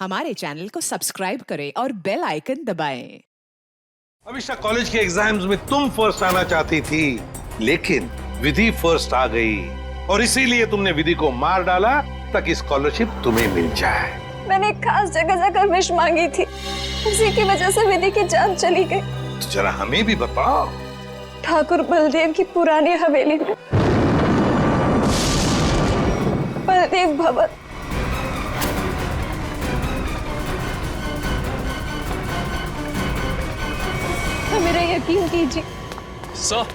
हमारे चैनल को सब्सक्राइब करें और बेल आइकन दबाएं। अभिषा, कॉलेज के एग्जाम्स में तुम फर्स्ट आना चाहती थी, लेकिन विधि फर्स्ट आ गई और इसीलिए तुमने विधि को मार डाला ताकि स्कॉलरशिप तुम्हें मिल जाए। मैंने एक खास जगह जाकर विश मांगी थी, उसी की वजह से विधि की जान चली गई। तो जरा हमें भी बताओ। ठाकुर बलदेव की पुरानी हवेली में, बलदेव भवन। तो मेरा यकीन कीजिए सर,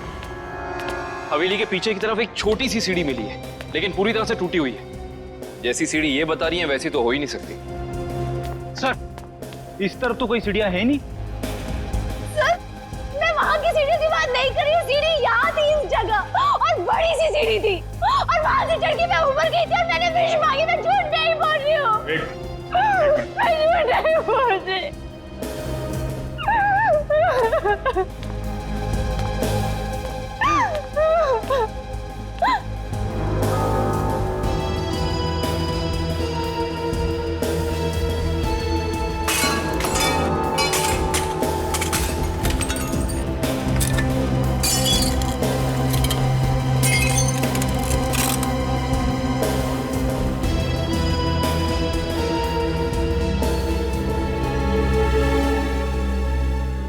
हवेली के पीछे की तरफ एक छोटी सी सीढ़ी मिली है, लेकिन पूरी तरह से टूटी हुई है। जैसी सीढ़ी ये बता रही है वैसी तो हो ही नहीं सकती। सर, इस तरफ तो कोई सीढ़ियां है नहीं। सर, मैं वहाँ की सीढ़ी की बात नहीं कर रही हूँ। सीढ़ी यहाँ थी इस जगह, और बड़ी सी सीढ़ी थी, और वहाँ से चढ़ के मैं ऊपर गई थी और मैंने विश मांगी। मैं झूठ नहीं बोल रही हूँ, मैं झूठ नहीं बोल रही।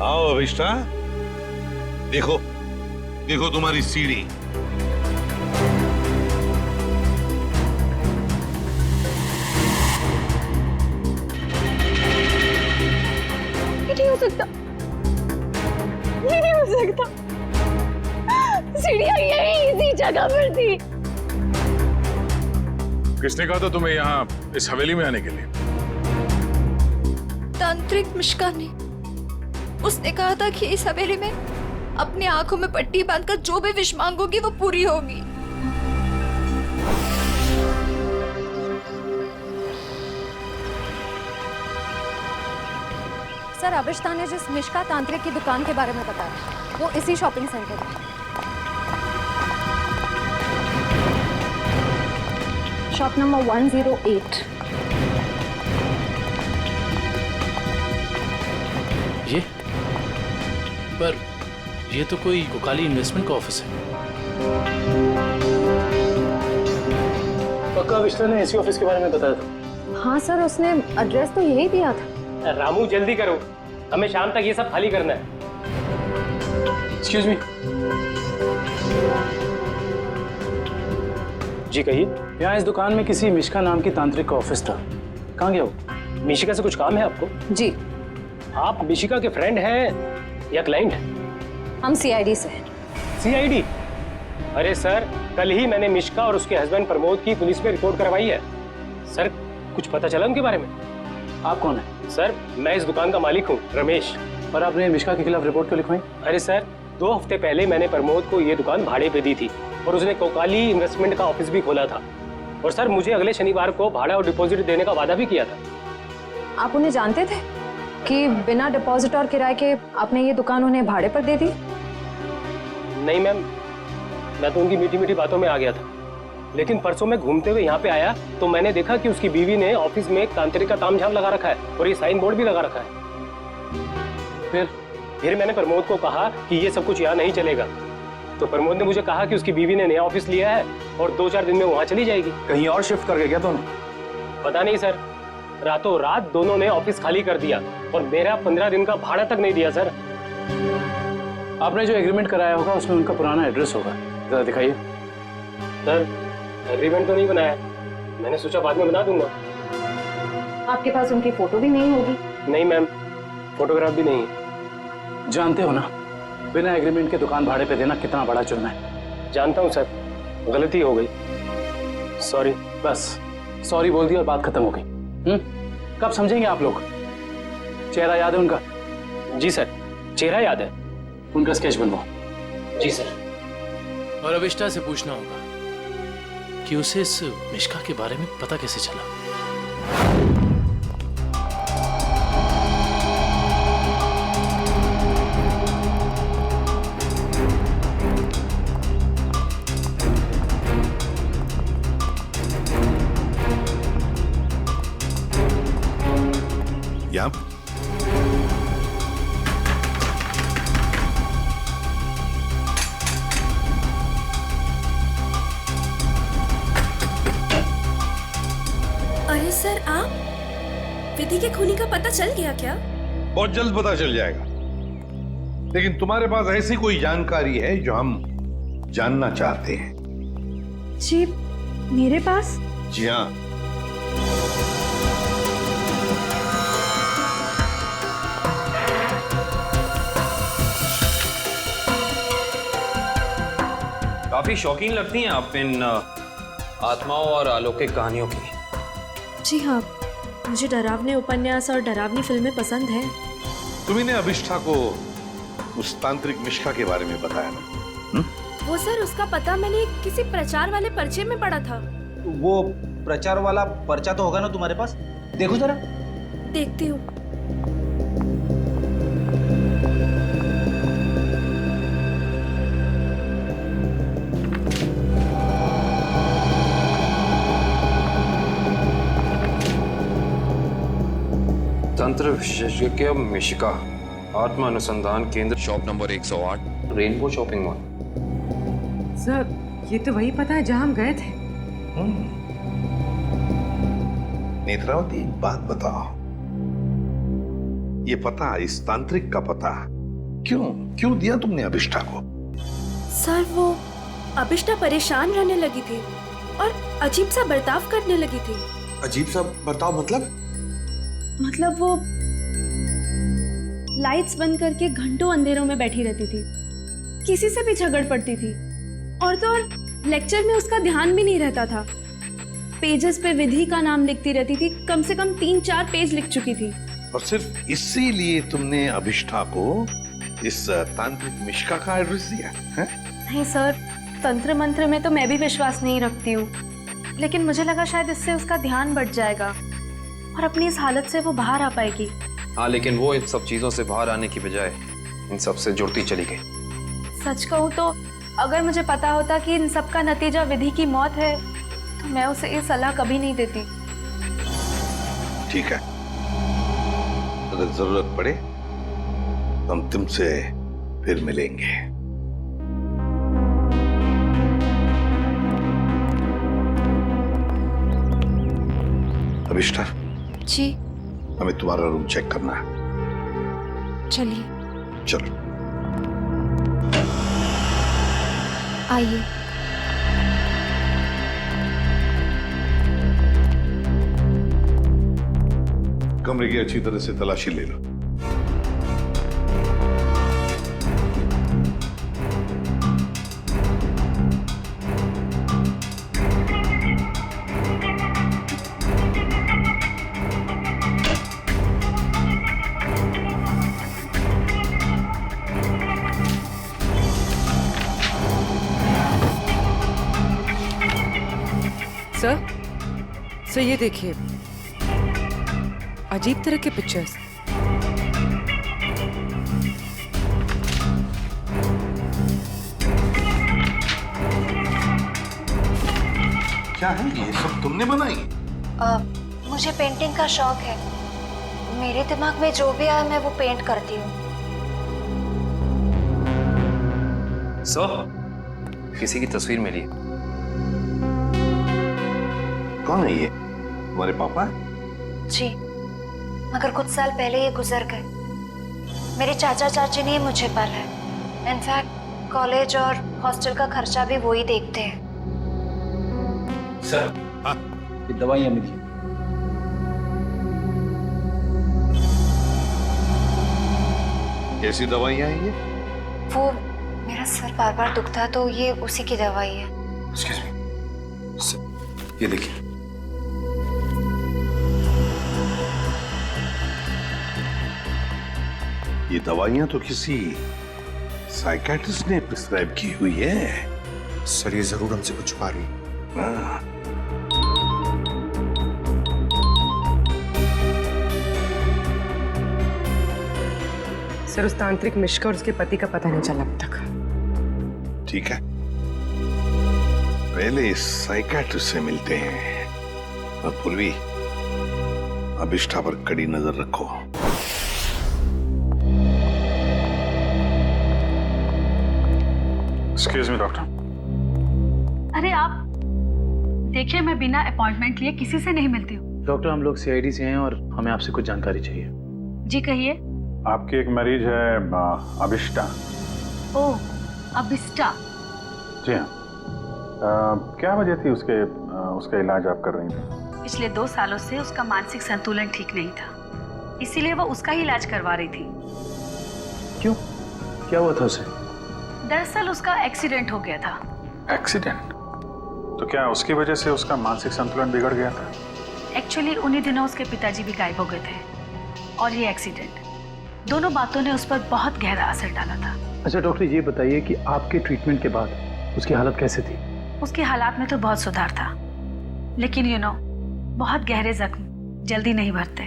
आओ अभिष्टा, देखो देखो तुम्हारी सीढ़ी। ये नहीं हो सकता, ये नहीं हो सकता। सीढ़ियाँ यही इसी जगह पर थी। किसने कहा था तुम्हें यहाँ इस हवेली में आने के लिए? तांत्रिक मिश्का ने। उसने कहा था कि इस हवेली में अपनी आंखों में पट्टी बांधकर जो भी विश मांगोगी वो पूरी होगी। सर, अभिष्टा ने जिस मिश्का तांत्रिक की दुकान के बारे में बताया वो इसी शॉपिंग सेंटर में, शॉप नंबर 108। ये पर ये तो कोई कोकाली इन्वेस्टमेंट का ऑफिस है। पक्का अभिष्टा ने इसी ऑफिस के बारे में बताया था। हाँ सर, उसने एड्रेस तो यही दिया था। रामू, जल्दी करो, हमें शाम तक ये सब खाली करना है। Excuse me. जी कहिए। यहाँ इस दुकान में किसी मिश्का नाम की तांत्रिक का ऑफिस था, कहाँ गया वो? मिशिका से कुछ काम है आपको? जी। आप मिशिका के फ्रेंड हैं या क्लाइंट? हम सीआईडी से हैं। सीआईडी? अरे सर, कल ही मैंने मिशिका और उसके हस्बैंड प्रमोद की पुलिस में रिपोर्ट करवाई है। सर, कुछ पता चला उनके बारे में? आप कौन है? सर, मैं इस दुकान का मालिक हूँ, रमेश। और आपने मिशिका के खिलाफ रिपोर्ट क्यों लिखवाई? अरे सर, 2 हफ्ते पहले मैंने प्रमोद को ये दुकान भाड़े पे दी थी और उसने कोकाली इन्वेस्टमेंट का ऑफिस भी खोला था। और सर, मुझे अगले शनिवार को भाड़ा और डिपॉजिट देने का वादा भी किया था। आप उन्हें जानते थे कि बिना डिपॉजिट और किराए के आपने ये दुकान उन्हें भाड़े पर दे दी? नहीं मैम, मैं तो उनकी मीठी मीठी बातों में आ गया था, लेकिन परसों मैं घूमते हुए यहाँ पे आया तो मैंने देखा कि उसकी बीवी ने ऑफिस में एक तांत्रिक का तामझाम लगा रखा है और ये साइन बोर्ड भी लगा रखा है। फिर मैंने प्रमोद को कहा कि ये सब कुछ यहाँ नहीं चलेगा, तो प्रमोद ने मुझे कहा कि उसकी बीवी ने नया ऑफिस लिया है और 2-4 दिन में वहाँ चली जाएगी। कहीं और शिफ्ट करके क्या दोनों? पता नहीं सर, रातों रात दोनों ने ऑफिस खाली कर दिया और मेरा 15 दिन का भाड़ा तक नहीं दिया। सर, आपने जो एग्रीमेंट कराया होगा उसमें उनका पुराना एड्रेस होगा, जरा दिखाइए। सर, एग्रीमेंट तो नहीं बनाया, मैंने सोचा बाद में बना दूंगा। आपके पास उनकी फोटो भी नहीं होगी? नहीं मैम, फोटोग्राफ भी नहीं। जानते हो ना, बिना एग्रीमेंट के दुकान भाड़े पे देना कितना बड़ा जुर्म है। जानता हूँ सर, गलती हो गई, सॉरी। बस सॉरी बोल दिया और बात खत्म हो गई। कब समझेंगे आप लोग? चेहरा याद है उनका? जी सर, चेहरा याद है। उनका स्केच बनवाओ। जी सर। और अभिष्टा से पूछना होगा कि उसे इस मिश्का के बारे में पता कैसे चला। यहाँ अरे सर, आप विधि के खूनी का पता चल गया क्या? बहुत जल्द पता चल जाएगा, लेकिन तुम्हारे पास ऐसी कोई जानकारी है जो हम जानना चाहते हैं? जी मेरे पास? जी हाँ। काफी शौकीन लगती हैं आप इन आत्माओं और अलौकिक कहानियों की। जी हाँ, मुझे डरावने उपन्यास और डरावनी फिल्में पसंद हैं। तुम्ही ने अभिष्ठा को उस तांत्रिक मिश्का के बारे में बताया ना? वो सर, उसका पता मैंने किसी प्रचार वाले पर्चे में पढ़ा था। वो प्रचार वाला पर्चा तो होगा ना तुम्हारे पास? देखो जरा। देखती हूँ। तंत्र विशेषज्ञ मिशिका, आत्मा अनुसंधान केंद्र, shop number 108, rainbow shopping mall. Sir, ये तो वही पता है जहां हम गए थे। नेत्रावती, एक बात बताओ, ये पता, इस तांत्रिक का पता क्यों दिया तुमने अभिष्ठा को? सर, वो अभिष्ठा परेशान रहने लगी थी और अजीब सा बर्ताव करने लगी थी। अजीब सा बर्ताव मतलब वो लाइट्स बंद करके घंटों अंधेरों में बैठी रहती थी, किसी से भी झगड़ पड़ती थी, और तो और लेक्चर में उसका ध्यान भी नहीं रहता था। पेजेस पे विधि का नाम लिखती रहती थी, कम से कम 3-4 पेज लिख चुकी थी। और सिर्फ इसीलिए तुमने अभिष्ठा को इस तांत्रिक मिश्का का एड्रेस दिया है? नहीं सर, तंत्र मंत्र में तो मैं भी विश्वास नहीं रखती हूँ, लेकिन मुझे लगा शायद इससे उसका ध्यान बढ़ जाएगा और अपनी इस हालत से वो बाहर आ पाएगी। हाँ, लेकिन वो इन सब चीजों से बाहर आने की बजाय इन सब से जुड़ती चली गई। सच कहूँ तो अगर मुझे पता होता कि इन सब का नतीजा विधि की मौत है, तो मैं उसे ये सलाह कभी नहीं देती। ठीक है, अगर जरूरत पड़े तो हम तुमसे फिर मिलेंगे। अभिष्ठा जी, हमें तुम्हारा रूम चेक करना है। चलिए। चलो। आइए। कमरे की अच्छी तरह से तलाशी ले लो। सर ये देखिए, अजीब तरह के पिक्चर्स। क्या है ये सब तुमने बनाई? मुझे पेंटिंग का शौक है, मेरे दिमाग में जो भी आया मैं वो पेंट करती हूँ। सर, किसी की तस्वीर मिली है। कौन है ये? तुम्हारे पापा? जी, मगर कुछ साल पहले ये गुजर गए। मेरे चाचा चाची ने मुझे पाला है। इनफैक्ट कॉलेज और हॉस्टल का खर्चा भी वो ही देखते हैं। सर, ये दवाइयां मिली। कैसी दवाइयां हैं ये? वो मेरा सर बार बार दुखता है तो ये उसी की दवाई है। Excuse me. ये देखिए। ये दवाइयां तो किसी साइकियाट्रिस्ट ने प्रिस्क्राइब की हुई है। सर, ये जरूर हमसे कुछ छुपा रही है। सर, उस तांत्रिक मिश्का और उसके पति का पता नहीं चला अब तक। ठीक है, पहले इस साइकियाट्रिस्ट से मिलते हैं। और पूर्वी, अभिष्ठा पर कड़ी नजर रखो। Excuse me doctor. अरे आप देखिए, मैं बिना अपॉइंटमेंट लिए किसी से नहीं मिलती हूँ। डॉक्टर, हम लोग सीआईडी से हैं और हमें आपसे कुछ जानकारी चाहिए। जी कहिए। आपकी एक मरीज है अभिष्ठा। ओह, अभिष्ठा। जी हाँ। क्या वजह थी उसका इलाज आप कर रही थी? पिछले 2 सालों से उसका मानसिक संतुलन ठीक नहीं था, इसीलिए वो उसका ही इलाज करवा रही थी। क्यों, क्या हुआ था उसे? दरअसल उसका एक्सीडेंट हो गया था। एक्सीडेंट? तो क्या उसकी वजह से उसका मानसिक संतुलन बिगड़ गया था? एक्चुअली उन्हीं दिनों उसके पिताजी भी गायब हो गए थे और ये एक्सीडेंट, दोनों बातों ने उस पर बहुत गहरा असर डाला था। अच्छा डॉक्टर, ये बताइए कि आपके ट्रीटमेंट के बाद उसकी हालत कैसे थी? उसकी हालात में तो बहुत सुधार था, लेकिन बहुत गहरे जख्म जल्दी नहीं भरते।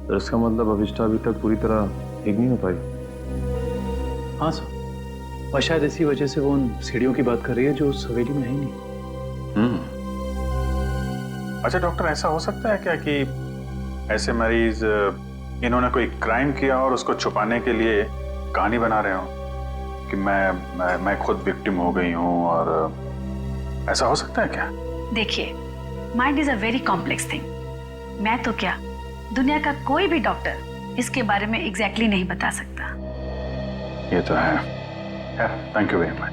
तो इसका मतलब अभिष्ठा अभी तक पूरी तरह ठीक नहीं हो पाई? हाँ सर, और शायद इसी वजह से वो उन सीढ़ियों की बात कर रही है जो उस हवेली में है ही नहीं। अच्छा डॉक्टर, ऐसा हो सकता है क्या कि ऐसे मरीज इन्होंने कोई क्राइम किया और उसको छुपाने के लिए कहानी बना रहे हो कि मैं खुद विक्टिम हो गई हूँ, और ऐसा हो सकता है क्या? देखिए, mind is a very complex thing. मैं तो क्या, दुनिया का कोई भी डॉक्टर इसके बारे में एग्जैक्टली नहीं बता सकता। ये तो है। Thank you very much.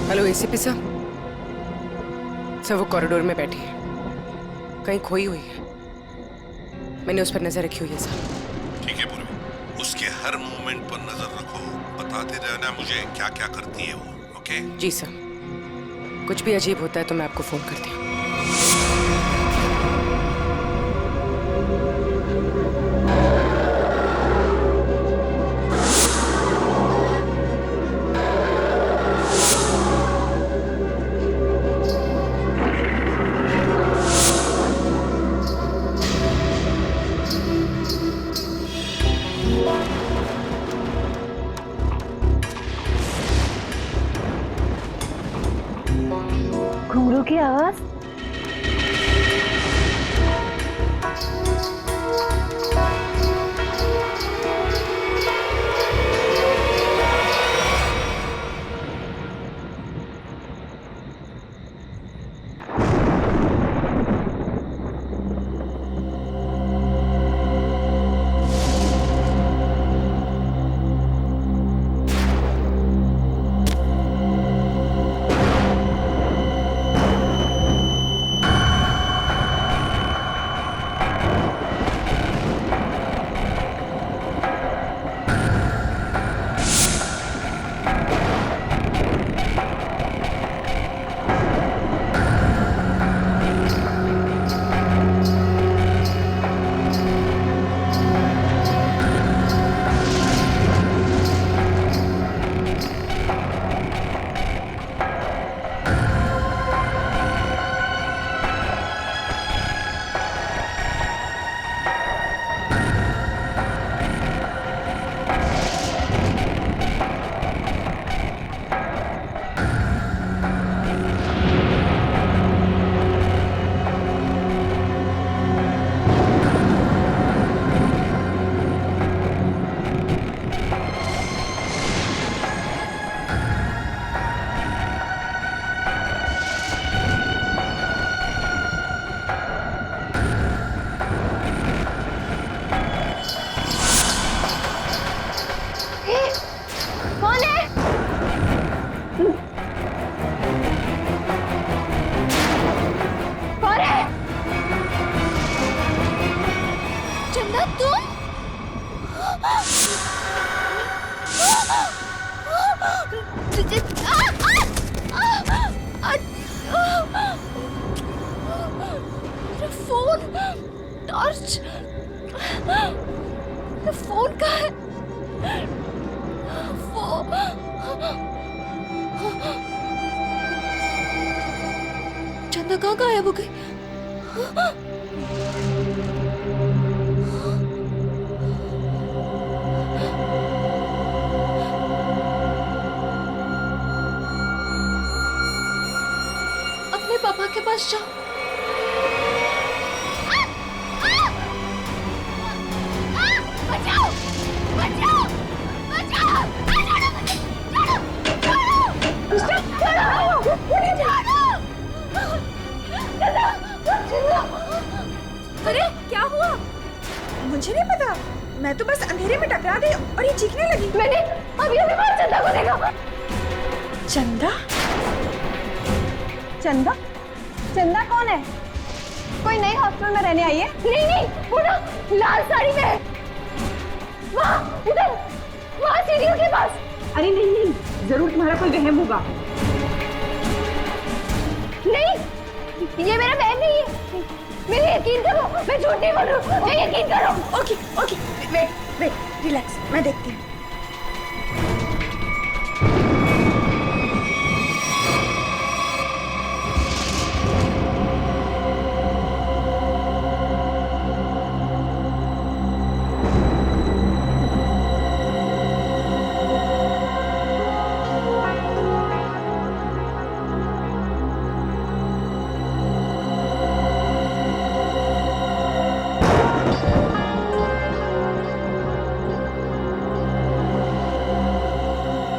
Hello ACP साहब। सर वो कॉरिडोर में बैठी है, कहीं खोई हुई है। मैंने उस पर नजर रखी हुई है सर। ठीक है पूर्वी, उसके हर मूवमेंट पर नजर रखो, बताते रहना मुझे क्या क्या करती है वो। ओके? जी सर, कुछ भी अजीब होता है तो मैं आपको फोन करती हूँ। घुंघरू की आवाज। मेरा फोन, टॉर्च, फोन कहाँ है? चंदा कहाँ गायब हो गई? अपने पापा के पास जाओ। बचाओ बचाओ बचाओ, अरे क्या हुआ? मुझे नहीं पता, मैं तो बस अंधेरे में टकरा गई और ये चीखने लगी। मैंने अभी अभी बाहर चंदा को देखा। चंदा? चंदा? चंदा कौन है? कोई नई हॉस्टल में रहने आई है? नहीं नहीं, वो ना लाल साड़ी में है। वहाँ उधर, वहाँ सीढ़ियों के पास। अरे नहीं नहीं, जरूर तुम्हारा कोई वहम होगा। नहीं, ये मेरा बहन नहीं है। मेरे यकीन करो, मैं झूठ नहीं बोल रही हूँ, मैं यकीन करो। Okay okay, wait wait, relax, मैं देखती हूँ।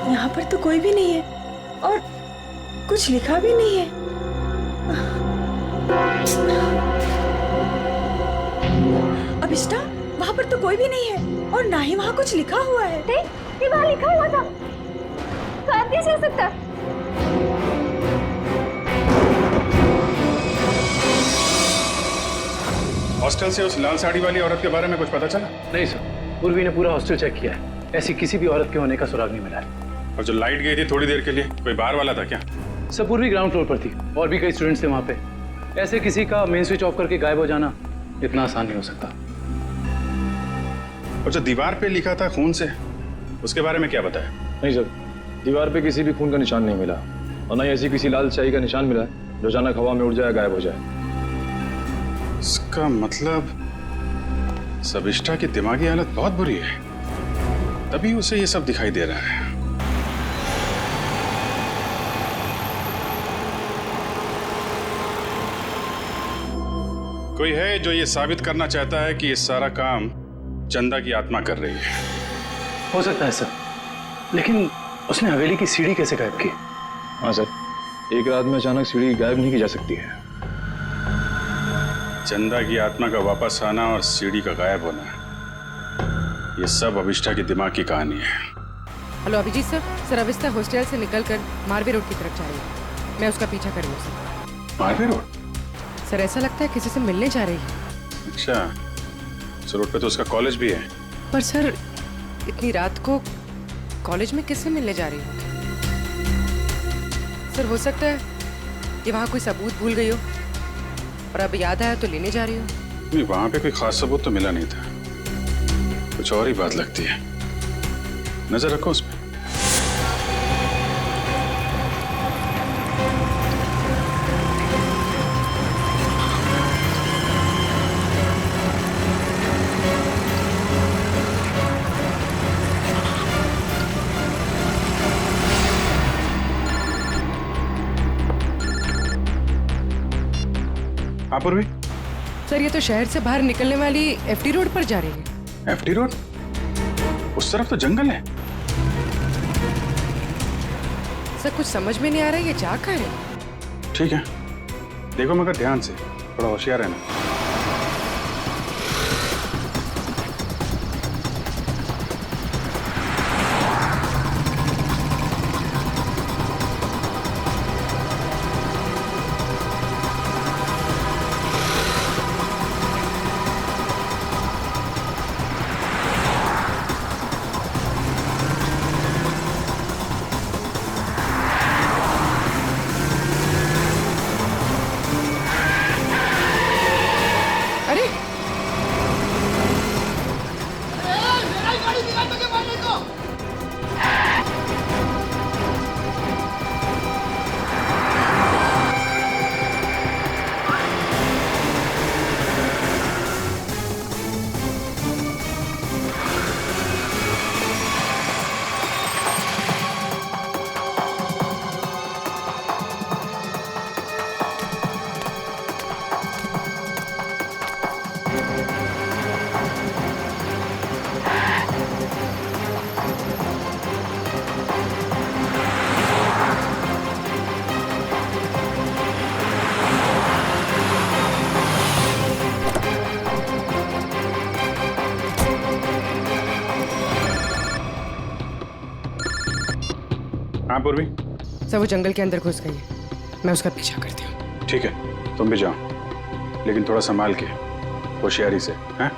यहाँ पर तो कोई भी नहीं है और कुछ लिखा भी नहीं है। अभिष्टा, वहाँ पर तो कोई भी नहीं है और ना ही वहाँ कुछ लिखा हुआ है। ये वहाँ लिखा हुआ था, साथ कैसे हो सकता? हॉस्टल से उस लाल साड़ी वाली औरत के बारे में कुछ पता चला? नहीं सर, पूर्वी ने पूरा हॉस्टल चेक किया है, ऐसी किसी भी औरत के होने का सुराग नहीं मिला है। और जो लाइट गई थी थोड़ी देर के लिए, कोई बाहर वाला था क्या? सब पूर्वी ग्राउंड फ्लोर पर थी और भी कई स्टूडेंट्स थे वहाँ पे। ऐसे किसी का मेन स्विच ऑफ करके गायब हो जाना इतना आसान नहीं हो सकता। और जो दीवार पे लिखा था खून से, उसके बारे में क्या बताया? नहीं सर, दीवार पे किसी भी खून का निशान नहीं मिला और ना ही ऐसी किसी लाल स्याही का निशान मिला है जो अचानक हवा में उड़ जाए, गायब हो जाए। इसका मतलब सबिष्टा की दिमागी हालत बहुत बुरी है, तभी उसे ये सब दिखाई दे रहा है। कोई है जो ये साबित करना चाहता है कि ये सारा काम चंदा की आत्मा कर रही है। हो सकता है सर, लेकिन उसने हवेली की सीढ़ी कैसे गायब की? हाँ सर, एक रात में अचानक सीढ़ी गायब नहीं की जा सकती है। चंदा की आत्मा का वापस आना और सीढ़ी का गायब होना, ये सब अभिष्टा के दिमाग की कहानी है। Hello Abhijeet sir, sir Abhishta hostel से निकलकर मारवे रोड की तरफ जा रही है। मैं उसका पीछा कर रही हूँ सर। मारवे रोड? सर ऐसा लगता है किसी से मिलने जा रही है। अच्छा, उस रोड पे तो उसका कॉलेज भी है। पर सर इतनी रात को कॉलेज में किससे मिलने जा रही है? सर हो सकता है ये वहाँ कोई सबूत भूल गई हो और अब याद आया तो लेने जा रही हो। नहीं, वहाँ पे कोई खास सबूत तो मिला नहीं था, कुछ और ही बात लगती है। नजर रखो उस पर। पूर्वी सर ये तो शहर से बाहर निकलने वाली एफडी रोड पर जा रही है। FD road? उस तरफ तो जंगल है। सर कुछ समझ में नहीं आ रहा है ये जा कहाँ है। ठीक है, देखो मगर ध्यान से, थोड़ा होशियार रहना। हाँ पूर्वी। सर वो जंगल के अंदर घुस गई है, मैं उसका पीछा करती हूँ। ठीक है, तुम भी जाओ, लेकिन थोड़ा संभाल के, होशियारी से, हैं?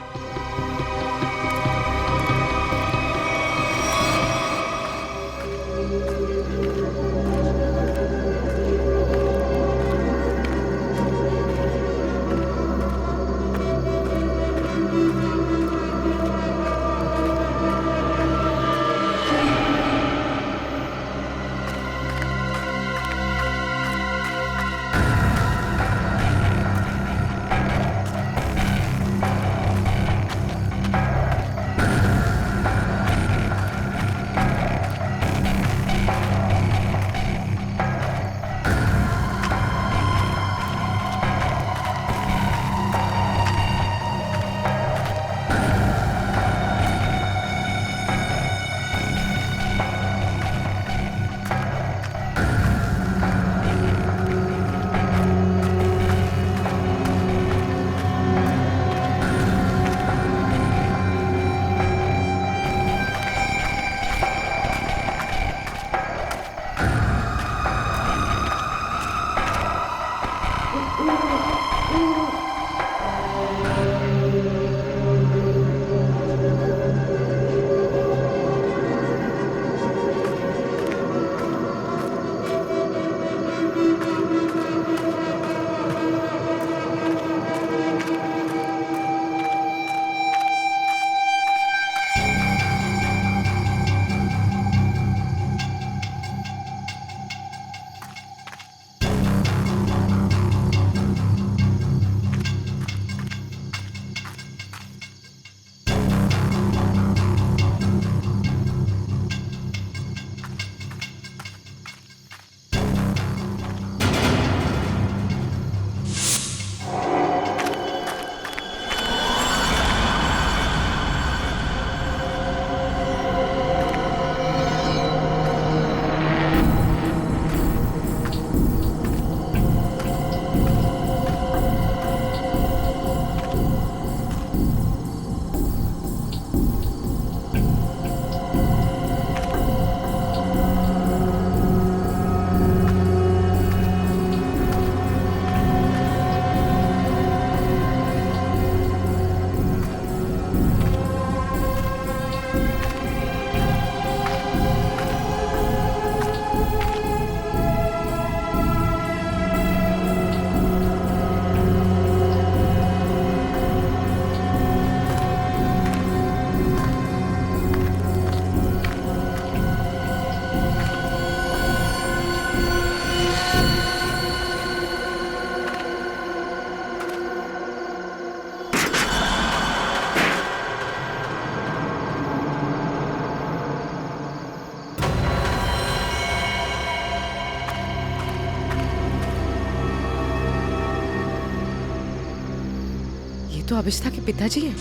तो अभिष्ठा के पिताजी हैं।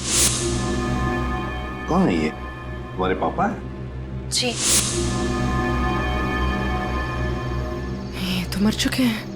कौन है ये? तुम्हारे पापा हैं? जी। ये तो मर चुके हैं।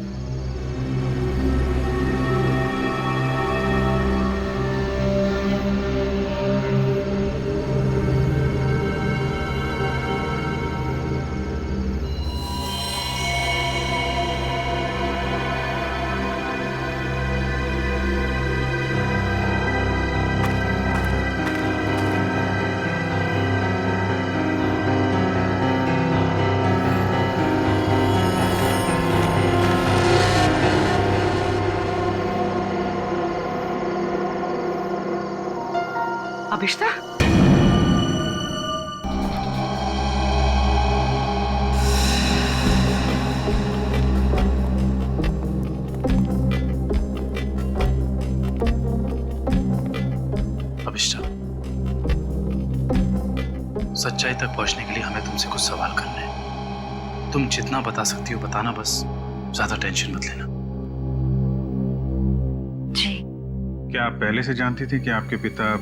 अभिष्ठा? अभिष्ठा, सच्चाई तक पहुंचने के लिए हमें तुमसे कुछ सवाल करने हैं। तुम जितना बता सकती हो बताना, बस ज्यादा टेंशन मत लेना। जी। क्या आप पहले से जानती थी कि आपके पिता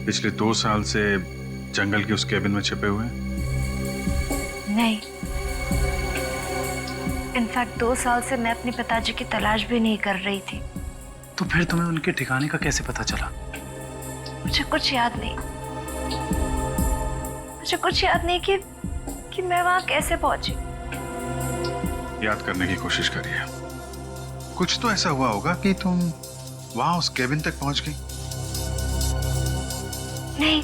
पिछले 2 साल से जंगल के उस केबिन में छिपे हुए हैं? नहीं, इनफैक्ट 2 साल से मैं अपने पिताजी की तलाश भी नहीं कर रही थी। तो फिर तुम्हें उनके ठिकाने का कैसे पता चला? मुझे कुछ याद नहीं। मुझे कुछ याद नहीं कि मैं वहां कैसे पहुंची। याद करने की कोशिश करिए। कुछ तो ऐसा हुआ होगा कि तुम वहां उस केबिन तक पहुंच गई। नहीं,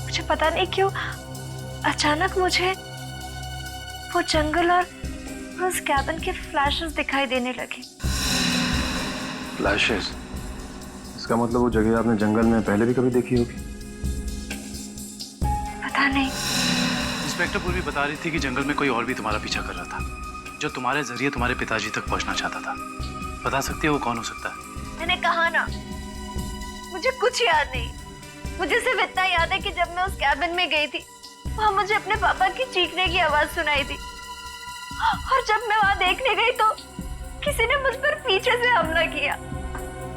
मुझे पता नहीं क्यों अचानक मुझे वो जंगल और उस कैबिन के फ्लैशेस दिखाई देने लगे। फ्लैशेस? इसका मतलब वो जगह आपने जंगल में पहले भी कभी देखी होगी। पता नहीं। इंस्पेक्टर पूर्वी बता रही थी कि जंगल में कोई और भी तुम्हारा पीछा कर रहा था, जो तुम्हारे जरिए तुम्हारे पिताजी तक पहुंचना चाहता था। बता सकती है वो कौन हो सकता है? मैंने कहा ना, मुझे कुछ याद नहीं। मुझे सिर्फ इतना याद है कि जब मैं उस कैबिन में गई थी, वहां मुझे अपने पापा की चीखने की आवाज सुनाई थी, और जब मैं वहां देखने गई तो किसी ने मुझ पर पीछे से हमला किया।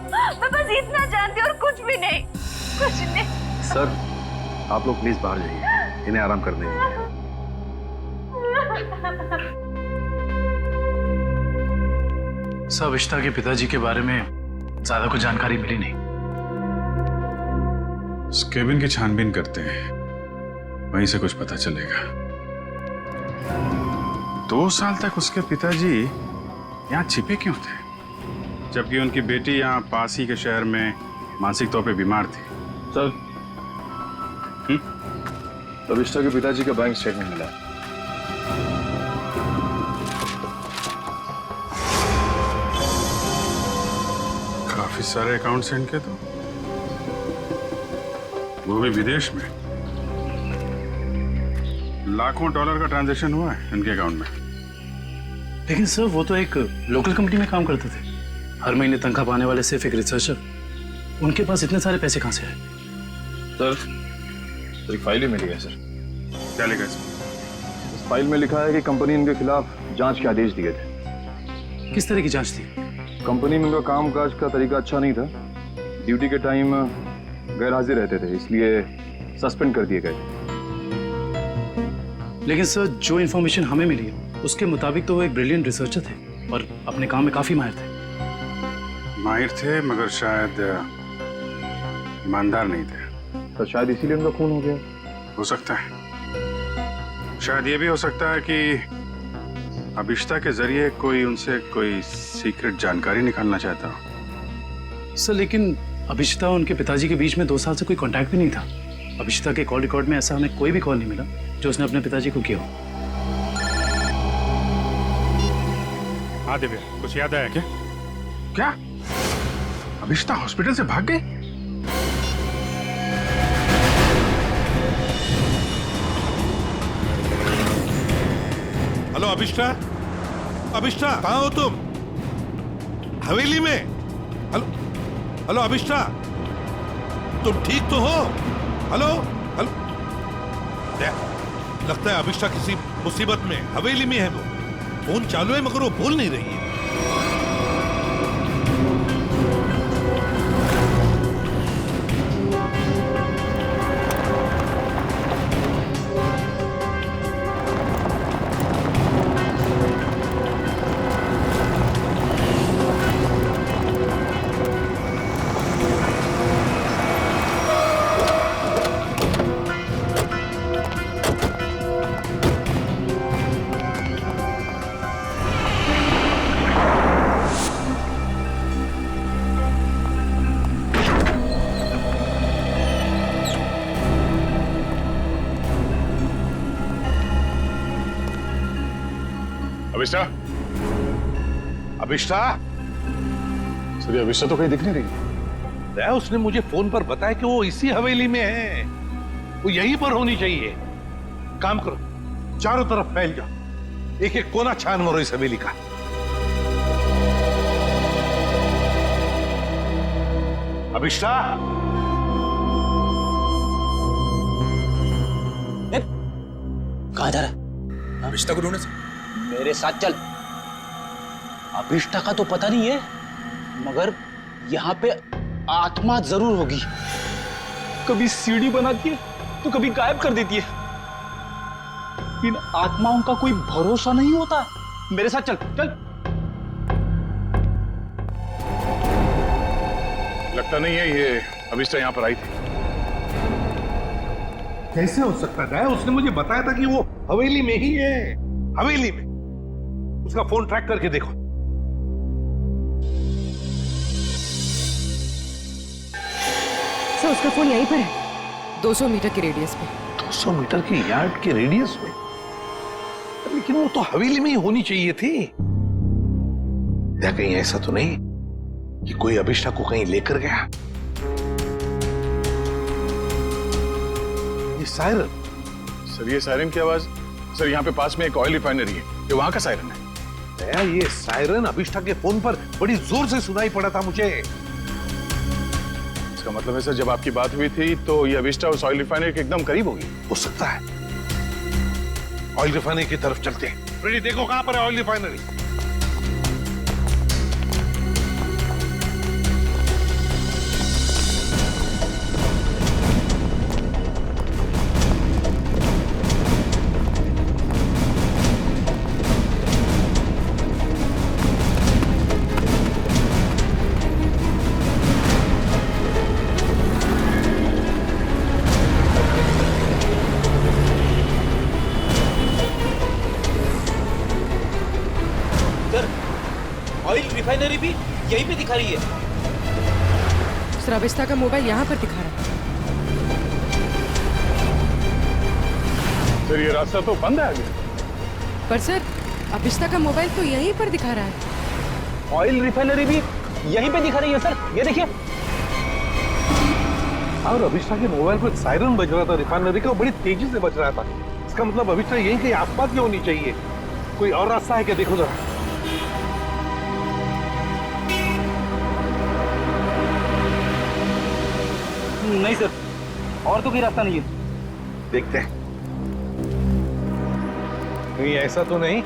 मैं बस इतना जानती और कुछ भी नहीं, कुछ नहीं। सर, आप लोग प्लीज बाहर जाइए, इन्हें आराम करने दीजिए। सर, अभिष्टा के पिताजी के बारे में ज्यादा कुछ जानकारी मिली नहीं। उस केबिन की छानबीन करते हैं, वहीं से कुछ पता चलेगा। 2 साल तक उसके पिताजी यहाँ छिपे क्यों थे, जबकि उनकी बेटी यहाँ पास ही के शहर में मानसिक तौर पे बीमार थी? सर, अभिष्टा के पिताजी का बैंक स्टेटमेंट मिला। काफी सारे अकाउंट्स हैं इनके, तो वो भी विदेश में। लाखों डॉलर का ट्रांजैक्शन हुआ है इनके अकाउंट में। लेकिन सर, वो तो एक लोकल कंपनी में काम करते थे, हर महीने तनख्वाह पाने वाले सिर्फ एक रिसर्चर। उनके पास इतने सारे पैसे कहां से आए? सर, एक फाइल ही मिली है सर। क्या लिखा है इसमें? इस फाइल में लिखा है कि कंपनी इनके खिलाफ जांच के आदेश दिए थे। किस तरह की जांच थी? कंपनी में उनका कामकाज का तरीका अच्छा नहीं था, ड्यूटी के टाइम गैर हाजिर रहते थे, इसलिए सस्पेंड कर दिए गए थे। लेकिन सर, जो इन्फॉर्मेशन हमें मिली है उसके मुताबिक तो वो एक ब्रिलियंट रिसर्चर थे और अपने काम में काफी माहिर थे। माहिर थे, मगर शायद ईमानदार नहीं थे। तो शायद इसीलिए उनका खून हो गया। हो सकता है। शायद ये भी हो सकता है कि अभिष्टा के जरिए कोई उनसे कोई सीक्रेट जानकारी निकालना चाहता हो। सर, लेकिन अभिष्टा और उनके पिताजी के बीच में 2 साल से कोई कांटेक्ट भी नहीं था। अभिष्टा के कॉल रिकॉर्ड में ऐसा हमें कोई भी कॉल नहीं मिला जो उसने अपने पिताजी को किया हो। हाँ दिव्या, कुछ याद आया क्या? क्या अभिष्टा हॉस्पिटल से भाग गई? हेलो अभिष्टा, अभिष्टा कहाँ हो तुम? हवेली में? हेलो हेलो अभिष्टा, तुम ठीक तो हो? हेलो हेलो, लगता है अभिष्टा किसी मुसीबत में हवेली में है। वो फोन चालू है मगर वो बोल नहीं रही है। अभिष्टा, अभिष्टा, सर अभिष्टा तो कहीं दिख नहीं रही। उसने मुझे फोन पर बताया कि वो इसी हवेली में है, वो यहीं पर होनी चाहिए। काम करो, चारों तरफ फैल जाओ, एक एक कोना छान मारो इस हवेली का। अभिष्टा, कहाँ जा रहा है? अभिष्टा को ढूंढने से। मेरे साथ चल। अभिष्टा का तो पता नहीं है, मगर यहाँ पे आत्मा जरूर होगी। कभी सीढ़ी बनाती है तो कभी गायब कर देती है। इन आत्माओं का कोई भरोसा नहीं होता। मेरे साथ चल चल। लगता नहीं है ये अभिष्टा यहाँ पर आई थी। कैसे हो सकता है? उसने मुझे बताया था कि वो हवेली में ही है, हवेली में। उसका फोन ट्रैक करके देखो। सर उसका फोन यहीं पर है, 200 मीटर की रेडियस पे। 200 मीटर की यार्ड के रेडियस में? लेकिन वो तो हवेली में ही होनी चाहिए थी। या कहीं ऐसा तो नहीं कि कोई अभिष्टा को कहीं लेकर गया? ये सायरन। सर ये सायरन की आवाज, सर यहाँ पे पास में एक ऑयल रिफाइनरी है, ये वहां का सायरन है। ये सायरन अभिष्टा के फोन पर बड़ी जोर से सुनाई पड़ा था मुझे। इसका मतलब है सर जब आपकी बात हुई थी तो ये अभिष्टा उस ऑयल रिफाइनरी के एकदम करीब होगी। हो सकता है। ऑयल रिफाइनरी की तरफ चलते हैं। फ्रेडी देखो कहां पर है ऑयल रिफाइनरी। ऑयल रिफाइनरी भी यहीं पे दिखा रही है। सर अभिष्टा का मोबाइल यहाँ पर दिखा रहा है। सर ये रास्ता तो बंद है आगे। पर सर अभिष्टा का मोबाइल तो यहीं पर दिखा रहा है। ऑयल रिफाइनरी भी यहीं पे दिखा रही है सर, ये देखिए। और अभिष्टा के मोबाइल पर सायरन बज रहा था रिफाइनरी का, बड़ी तेजी से बज रहा था। इसका मतलब अभिष्टा यहीं कहीं आसपास की होनी चाहिए। कोई और रास्ता है क्या? देखो जरा। नहीं सर, और तो कोई रास्ता नहीं है। देखते हैं। कहीं ऐसा तो नहीं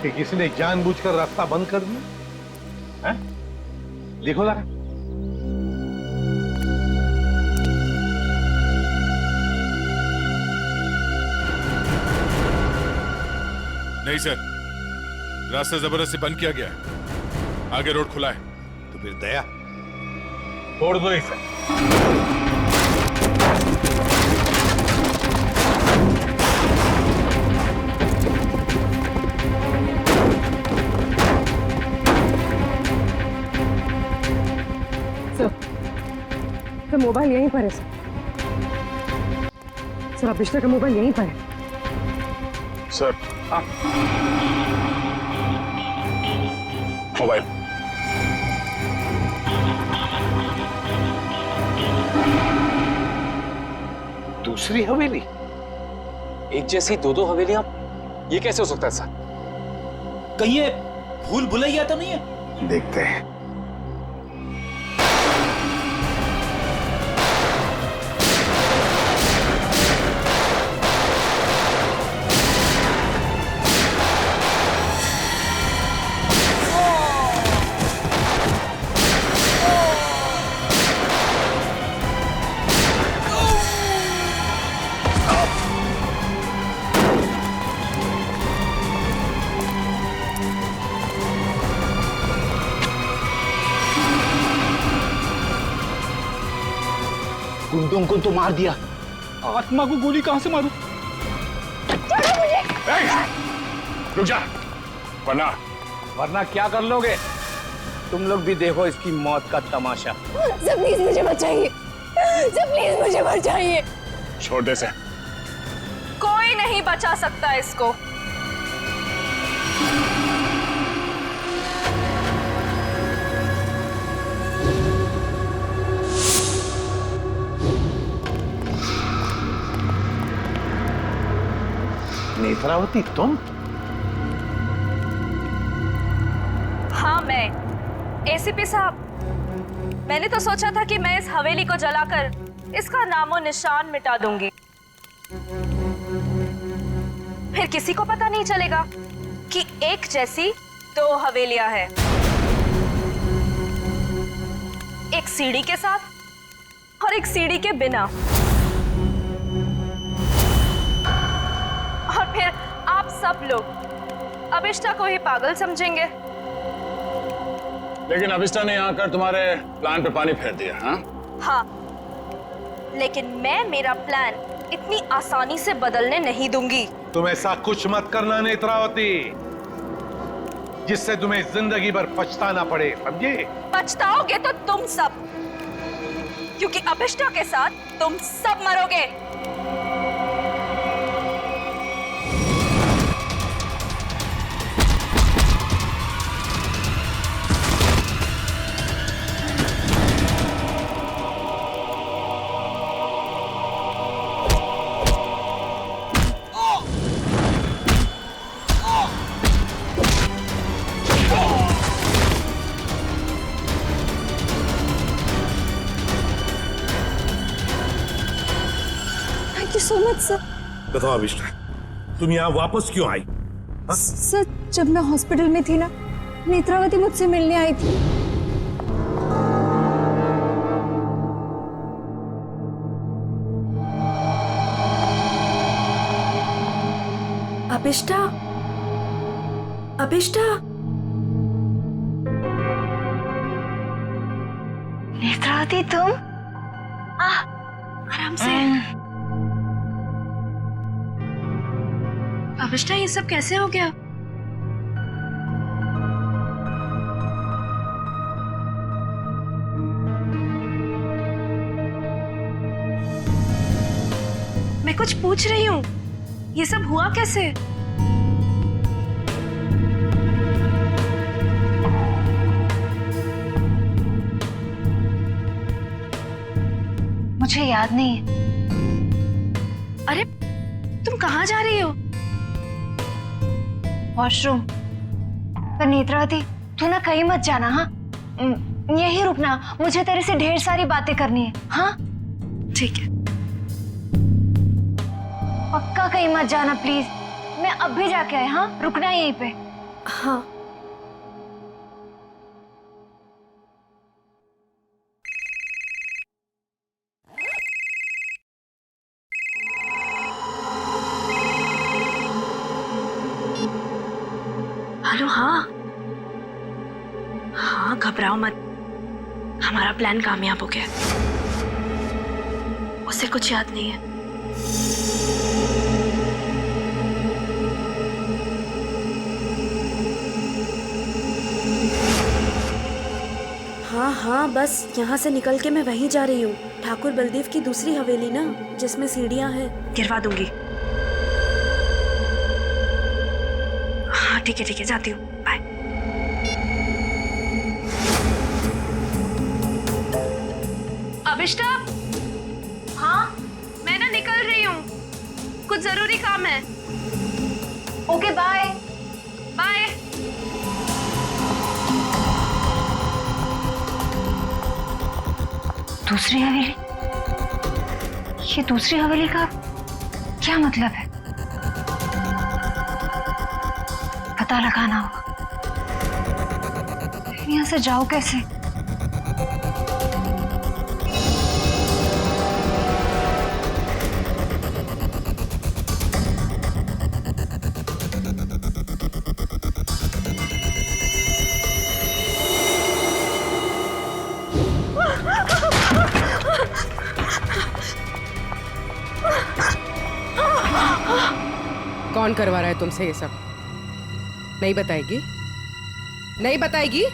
कि किसी ने जानबूझकर रास्ता बंद कर दिया? देखो जरा। नहीं सर, रास्ता जबरदस्ती बंद किया गया है। आगे रोड खुला है। तो फिर दया छोड़ दो इसे। सर मोबाइल यहीं पर है सर। सर अभिष्टा का मोबाइल यहीं पर है। Sir mobile. दूसरी हवेली? एक जैसी दो हवेलियां, ये कैसे हो सकता है सर? कहीं ये भूल भुलैया तो नहीं है? देखते हैं। गुंडों को तो मार दिया, आत्मा को गोली कहां से मारूं? रुक जा, वरना क्या कर लोगे? तुम लोग भी देखो इसकी मौत का तमाशा। सर प्लीज मुझे बचाइए, सर प्लीज मुझे बचाइए। छोड़ दे से। कोई नहीं बचा सकता इसको। नेत्रावती तुम? हाँ मैं। एसीपी साहब, मैंने तो सोचा था कि मैं इस हवेली को जलाकर इसका नामो निशान मिटा दूंगी। फिर किसी को पता नहीं चलेगा कि एक जैसी दो हवेलियां हैं, एक सीढ़ी के साथ और एक सीढ़ी के बिना। और फिर आप सब लोग अभिष्टा को ही पागल समझेंगे। लेकिन अभिष्टा ने यहाँ आकर तुम्हारे प्लान पे पानी फेर दिया। हाँ, लेकिन मैं मेरा प्लान इतनी आसानी से बदलने नहीं दूंगी। तुम ऐसा कुछ मत करना नेत्रावती। जिससे तुम्हें जिंदगी भर पछताना पड़े, समझे? पछताओगे तो तुम सब, क्योंकि अभिष्टा के साथ तुम सब मरोगे। So much sir. बताओ अभिष्टा, तुम यहाँ वापस क्यों आई? सर, जब मैं हॉस्पिटल में थी ना, नेत्रावती मुझसे मिलने आई थी। अभिष्टा, अभिष्टा, नेत्रावती तुम? आराम से। अभिष्टा, ये सब कैसे हो गया? मैं कुछ पूछ रही हूँ, ये सब हुआ कैसे? मुझे याद नहीं है। अरे, तुम कहाँ जा रही हो? वॉशरूम। पर नेत्रावती, तू ना कहीं मत जाना, हाँ? यहीं रुकना, मुझे तेरे से ढेर सारी बातें करनी है, हाँ? ठीक है। पक्का कहीं मत जाना प्लीज। मैं अब भी जाके आए, हाँ? रुकना यहीं पे। हाँ। हेलो, हाँ हाँ, घबराओ मत, हमारा प्लान कामयाब हो गया। उसे कुछ याद नहीं है। हाँ हाँ, बस यहाँ से निकल के मैं वहीं जा रही हूँ। ठाकुर बलदेव की दूसरी हवेली ना, जिसमें सीढ़ियाँ हैं, गिरवा दूंगी। हाँ ठीक है, जाती हूँ, बाय। अभिष्टा, हाँ? मैं ना निकल रही हूँ, कुछ जरूरी काम है। Okay, bye. बाय। दूसरी हवेली? ये दूसरी हवेली का क्या मतलब है? पता लगाना होगा। यहाँ से जाओ कैसे? कौन करवा रहा है तुमसे ये सब? नहीं बताएगी? नहीं बताएगी?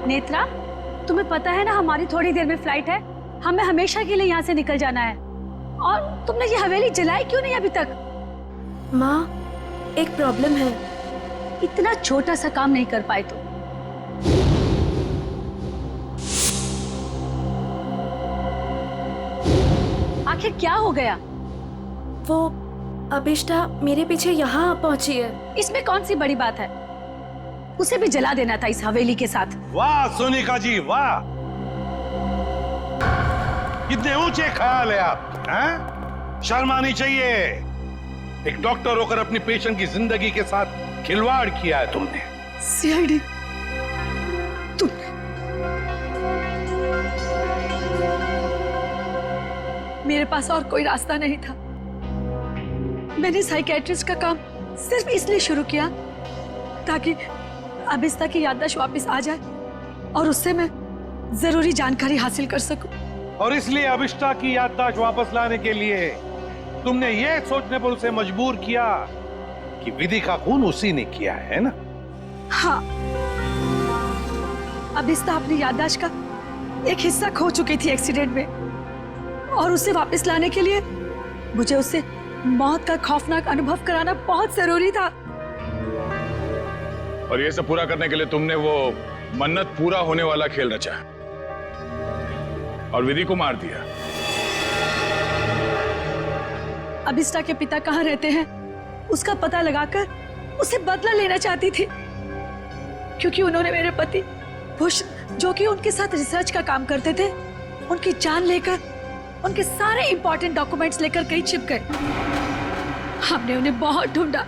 नेत्रा, तुम्हें पता है ना हमारी थोड़ी देर में फ्लाइट है, हमें हमेशा के लिए यहाँ से निकल जाना है। और तुमने ये हवेली जलाई क्यों नहीं अभी तक? माँ, एक प्रॉब्लम है। इतना छोटा सा काम नहीं कर पाए तुम। आखिर क्या हो गया? वो अभिष्टा मेरे पीछे यहाँ पहुंची है। इसमें कौन सी बड़ी बात है? उसे भी जला देना था इस हवेली के साथ। वाह सोनिका जी, वाह! कितने ऊंचे ख्याल है आप, हैं? शर्म आनी चाहिए। एक डॉक्टर होकर अपनी पेशेंट की जिंदगी के साथ खिलवाड़ किया है तुमने। सीआईडी, तुमने मेरे पास और कोई रास्ता नहीं था। मैंने साइकेट्रिस्ट का काम सिर्फ इसलिए शुरू किया ताकि अबिस्ता की याददाश्त वापस आ जाए और उससे मैं जरूरी जानकारी हासिल कर सकूं। और इसलिए अबिस्ता की याददाश्त वापस लाने के लिए तुमने ये सोचने पर उसे मजबूर किया कि विधि का खून उसी ने किया है ना? हाँ, अबिस्ता अपनी याददाश्त का एक हिस्सा खो चुकी थी एक्सीडेंट में, और उसे वापस लाने के लिए मुझे उससे मौत का खौफनाक अनुभव कराना बहुत जरूरी था। और ये सब पूरा करने के लिए तुमने वो मन्नत पूरा होने वाला खेल रचा और विधि को मार दिया। अबिस्ता के पिता कहाँ रहते हैं उसका पता लगाकर उसे बदला लेना चाहती थी, क्योंकि उन्होंने मेरे पति बुश, जो कि उनके साथ रिसर्च का काम करते थे, उनकी जान लेकर उनके सारे इंपॉर्टेंट डॉक्यूमेंट्स लेकर कहीं छिप गए। हमने उन्हें बहुत ढूंढा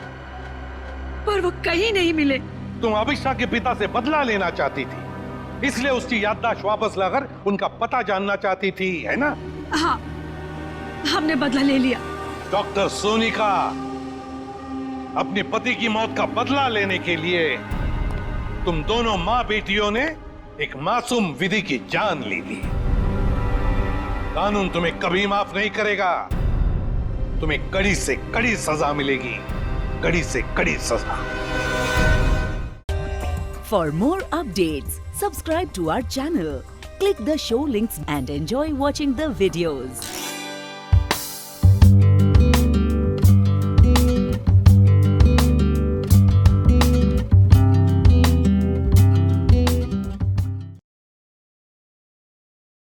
पर वो कहीं नहीं मिले। तुम अबिस्ता के पिता से बदला लेना चाहती थी, इसलिए उसकी याददाश्त वापस लाकर उनका पता जानना चाहती थी, है ना? हाँ, हमने बदला ले लिया। डॉक्टर सोनिका, अपने पति की मौत का बदला लेने के लिए तुम दोनों मां बेटियों ने एक मासूम विधि की जान ली थी। कानून तुम्हें कभी माफ नहीं करेगा। तुम्हें कड़ी से कड़ी सजा मिलेगी, कड़ी से कड़ी सजा। For more updates, subscribe to our channel, click the show links and enjoy watching the videos.